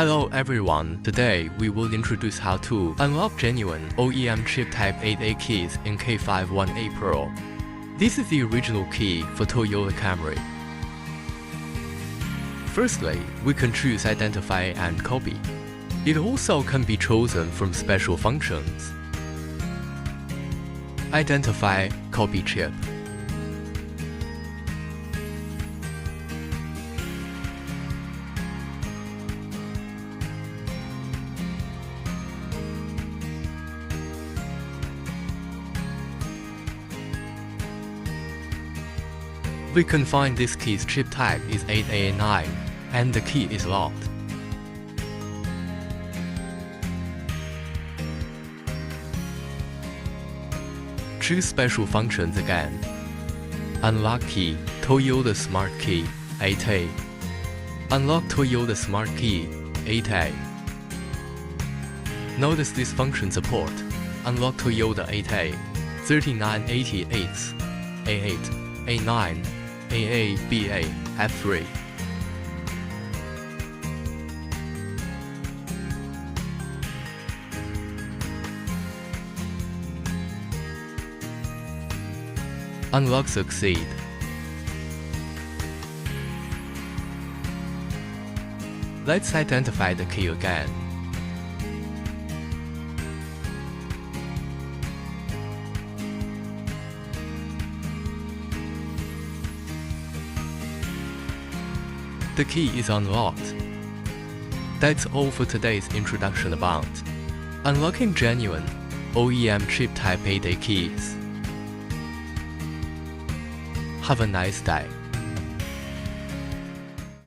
Hello everyone, today we will introduce how to unlock genuine OEM chip Type 8A keys in K518 PRO. This is the original key for Toyota Camry. Firstly, we can choose Identify and Copy. It also can be chosen from special functions. Identify Copy Chip. We can find this key's chip type is 8A9 and the key is locked. Choose Special Functions again. Unlock Key Toyota Smart Key 8A. Unlock Toyota Smart Key 8A. Notice this function support. Unlock Toyota 8A, 3988, A8, A9, AA, BA, F3. Unlock Succeed. Let's identify the key again. The key is unlocked. That's all for today's introduction about unlocking genuine OEM chip Type 8A keys. Have a nice day.